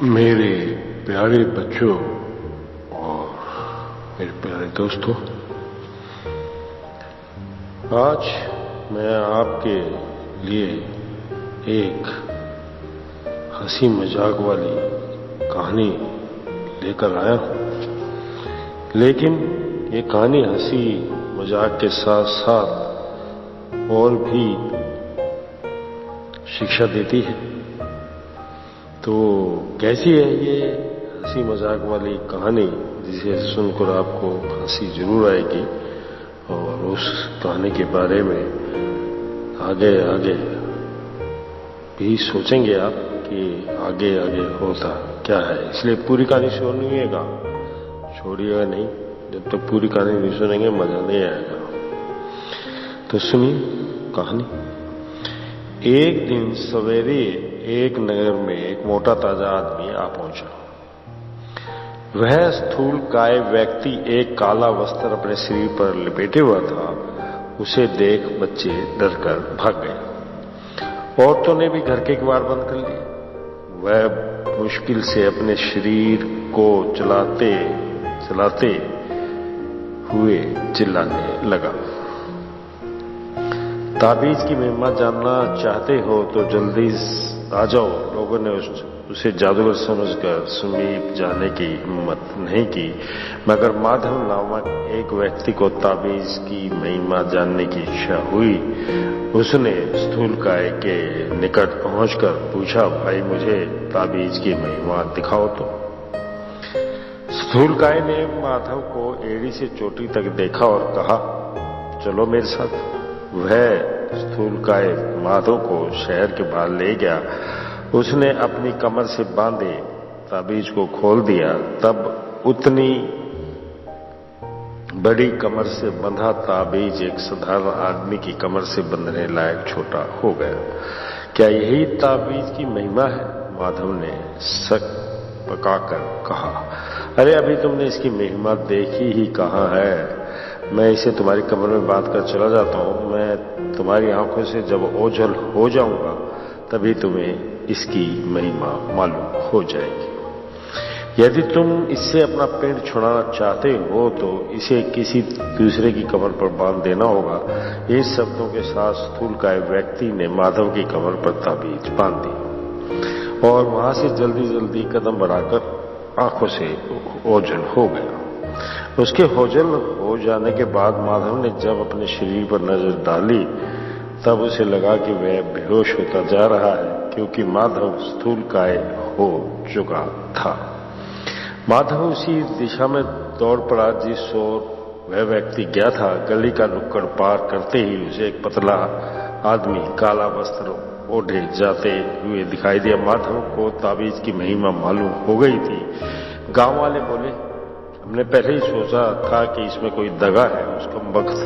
मेरे प्यारे बच्चों और मेरे प्यारे दोस्तों, आज मैं आपके लिए एक हंसी मजाक वाली कहानी लेकर आया हूं। लेकिन ये कहानी हंसी मजाक के साथ साथ और भी शिक्षा देती है। तो कैसी है ये हंसी मजाक वाली कहानी, जिसे सुनकर आपको हंसी जरूर आएगी और उस कहानी के बारे में आगे आगे भी सोचेंगे आप कि आगे आगे होता क्या है। इसलिए पूरी कहानी सुनिएगा, छोड़िएगा नहीं। जब तक पूरी कहानी नहीं सुनेंगे मजा नहीं आएगा। तो सुनिए कहानी। एक दिन सवेरे एक नगर में एक मोटा ताजा आदमी आ पहुंचा। वह स्थूल काय व्यक्ति एक काला वस्त्र अपने शरीर पर लपेटे हुआ था। उसे देख बच्चे डरकर भाग गए। औरतों ने भी घर के किवाड़ बंद कर लिए। वह मुश्किल से अपने शरीर को चलाते चलाते हुए चिल्लाने लगा, ताबीज की महिमा जानना चाहते हो तो जल्दी आ जाओ। लोगों ने उसे जादूगर समझकर समीप जाने की हिम्मत नहीं की, मगर माधव नामक एक व्यक्ति को ताबीज की महिमा जानने की इच्छा हुई। उसने स्थूलकाय के निकट पहुंचकर पूछा, भाई मुझे ताबीज की महिमा दिखाओ तो। स्थूलकाय ने माधव को एड़ी से चोटी तक देखा और कहा, चलो मेरे साथ। वह स्थूलकाय माधव को शहर के बाहर ले गया। उसने अपनी कमर से बांधे ताबीज को खोल दिया। तब उतनी बड़ी कमर से बंधा ताबीज एक साधारण आदमी की कमर से बंधने लायक छोटा हो गया। क्या यही ताबीज की महिमा है? माधव ने शक पकाकर कहा, अरे अभी तुमने इसकी महिमा देखी ही कहाँ है। मैं इसे तुम्हारी कमर में बांध कर चला जाता हूं। मैं तुम्हारी आंखों से जब ओझल हो जाऊंगा तभी तुम्हें इसकी महिमा मालूम हो जाएगी। यदि तुम इससे अपना पेट छुड़ाना चाहते हो तो इसे किसी दूसरे की कमर पर बांध देना होगा। इस शब्दों के साथ स्थूलकाय व्यक्ति ने माधव की कमर पर ताबीज बांध दी और वहां से जल्दी जल्दी कदम बढ़ाकर आंखों से ओझल हो गया। उसके ओझल हो जाने के बाद माधव ने जब अपने शरीर पर नजर डाली तब उसे लगा कि वह बेहोश होता जा रहा है, क्योंकि माधव स्थूलकाय हो चुका था। माधव उसी दिशा में दौड़ पड़ा जिस ओर वह व्यक्ति गया था। गली का नुक्कड़ पार करते ही उसे एक पतला आदमी काला वस्त्र ओढ़े जाते हुए दिखाई दिया। माधव को ताबीज की महिमा मालूम हो गई थी। गांव वाले बोले, हमने पहले ही सोचा था कि इसमें कोई दगा है। उसका वक्त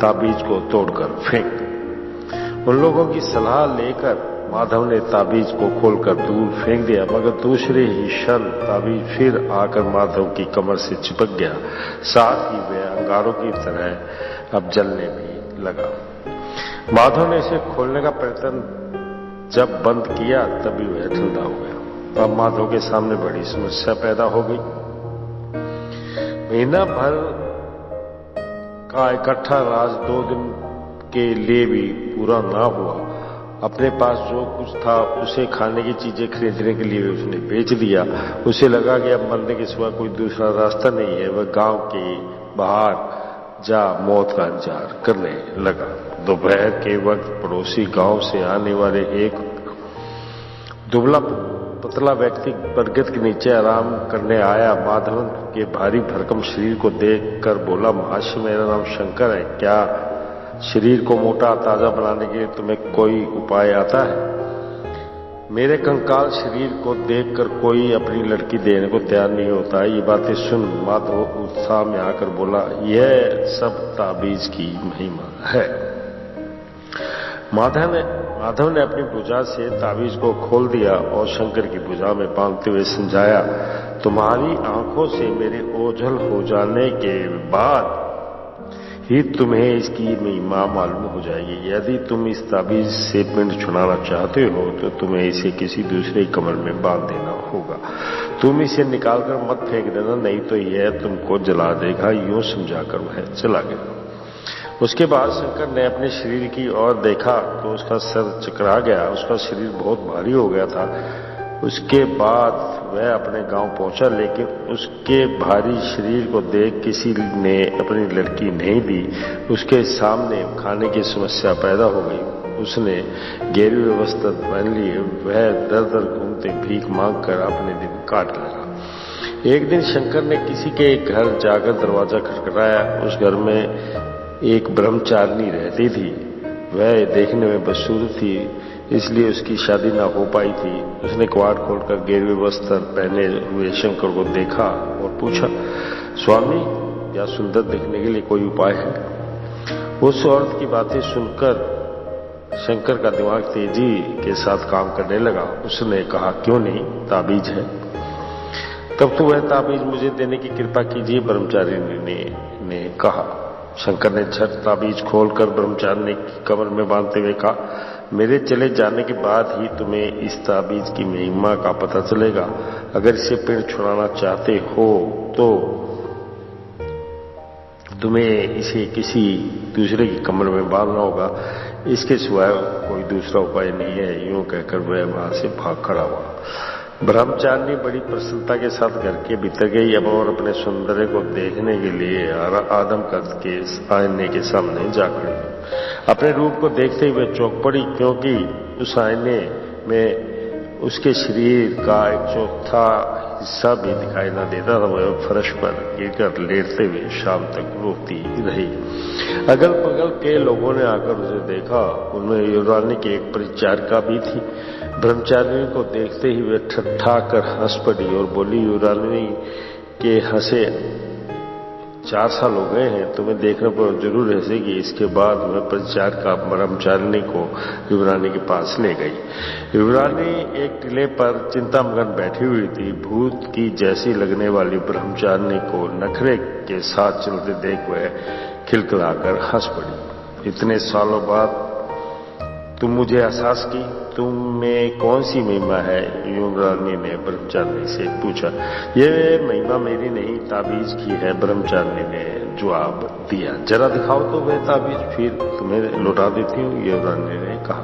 ताबीज को तोड़कर फेंक। उन लोगों की सलाह लेकर माधव ने ताबीज को खोलकर दूर फेंक दिया, मगर दूसरे ही क्षण ताबीज फिर आकर माधव की कमर से चिपक गया। साथ ही वह अंगारों की तरह अब जलने भी लगा। माधव ने इसे खोलने का प्रयत्न जब बंद किया तभी वह ठंडा हो गया। अब माधव के सामने बड़ी समस्या पैदा हो गई। महीना भर का इकट्ठा राज 2 दिन के लिए भी पूरा ना हुआ। अपने पास जो कुछ था उसे खाने की चीजें खरीदने के लिए उसने बेच दिया। उसे लगा कि अब मरने के सिवा कोई दूसरा रास्ता नहीं है। वह गांव के बाहर जा मौत का इंतजार करने लगा। दोपहर के वक्त पड़ोसी गांव से आने वाले एक दुबला पतला व्यक्ति बरगद के नीचे आराम करने आया। माधव के भारी भरकम शरीर को देखकर बोला, महाशय मेरा नाम शंकर है। क्या शरीर को मोटा ताजा बनाने के लिए तुम्हें कोई उपाय आता है? मेरे कंकाल शरीर को देखकर कोई अपनी लड़की देने को तैयार नहीं होता। ये बातें सुन माधव उत्साह में आकर बोला, यह सब ताबीज की महिमा है। माधव ने अपनी भुजा से ताबीज को खोल दिया और शंकर की भुजा में बांधते हुए समझाया, तुम्हारी आंखों से मेरे ओझल हो जाने के बाद ही तुम्हें इसकी महिमा मालूम हो जाएगी। यदि तुम इस ताबीज से पिंड छुड़ाना चाहते हो तो तुम्हें इसे किसी दूसरे कमर में बांध देना होगा। तुम इसे निकालकर मत फेंक देना, नहीं तो यह तुमको जला देगा। यूं समझाकर वह चला गया। उसके बाद शंकर ने अपने शरीर की ओर देखा तो उसका सर चकरा गया, उसका शरीर बहुत भारी हो गया था। उसके बाद वह अपने गांव पहुंचा, लेकिन उसके भारी शरीर को देख किसी ने अपनी लड़की नहीं दी। उसके सामने खाने की समस्या पैदा हो गई। उसने गेरुए वस्त्र पहन लिए। वह दर दर घूमते भीख मांगकर अपने दिन काट लगा। एक दिन शंकर ने किसी के घर जाकर दरवाजा खटखटाया। उस घर में एक ब्रह्मचारिणी रहती थी। वह देखने में बदसूरत थी, इसलिए उसकी शादी ना हो पाई थी। उसने कवाड़ खोलकर गेरुए वस्त्र पहने हुए शंकर को देखा और पूछा, स्वामी, क्या सुंदर दिखने के लिए कोई उपाय है? उस औरत की बातें सुनकर शंकर का दिमाग तेजी के साथ काम करने लगा। उसने कहा, क्यों नहीं, ताबीज है। तब तो वह ताबीज मुझे देने की कृपा कीजिए, ब्रह्मचारिणी ने कहा। शंकर ने झट ताबीज खोलकर ब्रह्मचारिणी की कमर में बांधते हुए कहा, मेरे चले जाने के बाद ही तुम्हें इस ताबीज की महिमा का पता चलेगा। अगर इसे पिंड छुड़ाना चाहते हो तो तुम्हें इसे किसी दूसरे की कमर में बांधना होगा। इसके सिवाय कोई दूसरा उपाय नहीं है। यूं कहकर वह वहां से भाग खड़ा हुआ। ब्रह्मचारिणी बड़ी प्रसन्नता के साथ घर के भीतर गई और अपने सौंदर्य को देखने के लिए आदम कद के आईने के सामने जा खड़ी। अपने रूप को देखते हुए चौंक पड़ी, क्योंकि उस आईने में उसके शरीर का एक चौथा हिस्सा भी दिखाई न देता था। वह फर्श पर गिरकर लेटते हुए शाम तक रोती रही। अगल बगल के लोगों ने आकर उसे देखा। उनमें युवरानी की एक परिचारिका भी थी। ब्रह्मचारिणी को देखते ही वे ठट्ठाकर हंस पड़ी और बोली, युवरानी के हंसे 4 साल हो गए हैं, तुम्हें देखने पर जरूर हंसेगी। इसके बाद वह परिचारिका ब्रह्मचारिणी को युवरानी के पास ले गई। युवरानी एक टीले पर चिंतामग्न बैठी हुई थी। भूत की जैसी लगने वाली ब्रह्मचारिणी को नखरे के साथ चलते देख वह खिलखिलाकर हंस पड़ी। इतने सालों बाद तुम मुझे एहसास की, तुम में कौन सी महिमा है? युवरानी ने ब्रह्मचारिणी से पूछा। ये महिमा मेरी नहीं, ताबीज की है, ब्रह्मचारिणी ने जवाब दिया। जरा दिखाओ तो वह ताबीज, फिर तुम्हें लौटा देती हूँ, युवरानी ने कहा।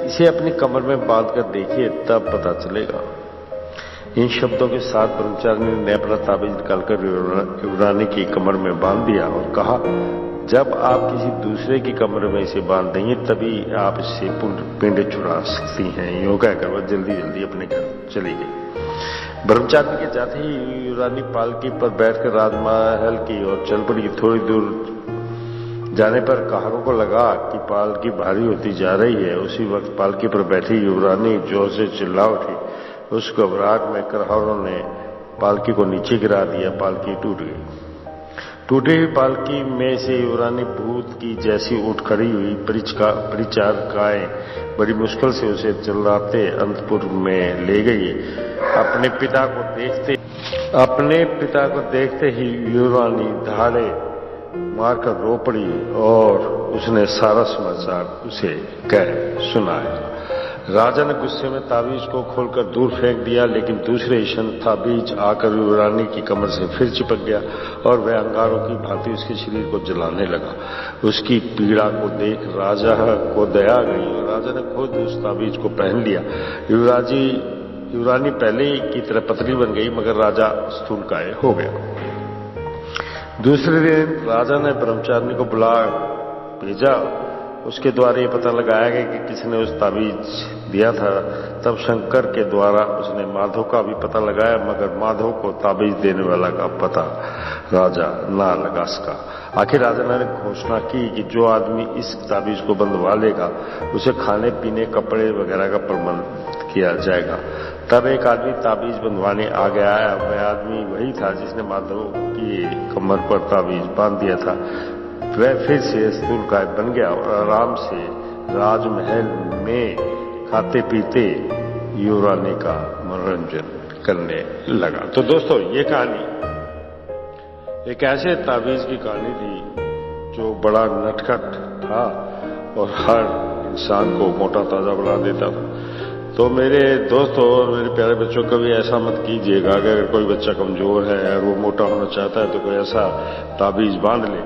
इसे अपनी कमर में बांध कर देखिए, तब पता चलेगा। इन शब्दों के साथ ब्रह्मचारिणी ने अपना ताबीज निकालकर युवरानी की कमर में बांध दिया और कहा, जब आप किसी दूसरे की कमर में इसे बांध देंगे तभी आप इससे पिंड छुड़ा सकती हैं। यूं कहकर वह जल्दी जल्दी अपने घर चली गई। ब्रह्मचारिणी के जाते ही युवरानी पालकी पर बैठकर राजमहल की ओर चल पड़ी। थोड़ी दूर जाने पर कहारों को लगा कि पालकी भारी होती जा रही है। उसी वक्त पालकी पर बैठी युवरानी जोर से चिल्ला उठी। उस घबराहट में कहारों ने पालकी को नीचे गिरा दिया। पालकी टूट गई। टूटी हुई पालकी में से युवरानी भूत की जैसी उठ खड़ी हुई। परिचारिकाएं बड़ी मुश्किल से उसे चिल्लाते अंतपुर में ले गई। अपने पिता को देखते ही युवरानी धाड़े मारकर रो पड़ी और उसने सारा समाचार उसे कह सुनाया। राजा ने गुस्से में ताबीज को खोलकर दूर फेंक दिया, लेकिन दूसरे क्षण ताबीज आकर युवरानी की कमर से फिर चिपक गया और वह अंगारों की भांति उसके शरीर को जलाने लगा। उसकी पीड़ा को देख राजा को दया आ गई और राजा ने खुद उस ताबीज को पहन लिया। युवरानी पहले की तरह पतली बन गई, मगर राजा स्थूलकाय हो गया। दूसरे दिन राजा ने ब्रह्मचारिणी को बुला भेजा। उसके द्वारा ये पता लगाया गया कि किसने उस ताबीज दिया था। तब शंकर के द्वारा उसने माधव का भी पता लगाया, मगर माधव को ताबीज देने वाला का पता राजा ना लगा सका। आखिर राजा ने घोषणा की कि जो आदमी इस ताबीज को बंधवा लेगा उसे खाने पीने कपड़े वगैरह का प्रबंध किया जाएगा। तब एक आदमी ताबीज बंधवाने आ गया। वह आदमी वही था जिसने माधव की कमर पर ताबीज बांध दिया था। वह फिर से स्थूलकाय बन गया और आराम से राजमहल में खाते पीते युवरानी का मनोरंजन करने लगा। तो दोस्तों, ये कहानी एक ऐसे ताबीज की कहानी थी जो बड़ा नटखट था और हर इंसान को मोटा ताजा बना देता था। तो मेरे दोस्तों और मेरे प्यारे बच्चों, कभी ऐसा मत कीजिएगा कि अगर कोई बच्चा कमजोर है और वो मोटा होना चाहता है तो कोई ऐसा ताबीज बांध ले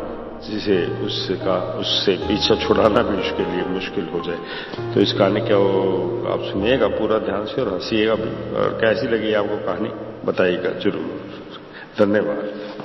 जिसे उससे पीछा छुड़ाना भी उसके लिए मुश्किल हो जाए। तो इस कहानी क्या आप सुनिएगा पूरा ध्यान से और हंसिएगा भी, और कैसी लगी आपको कहानी बताइएगा जरूर। धन्यवाद।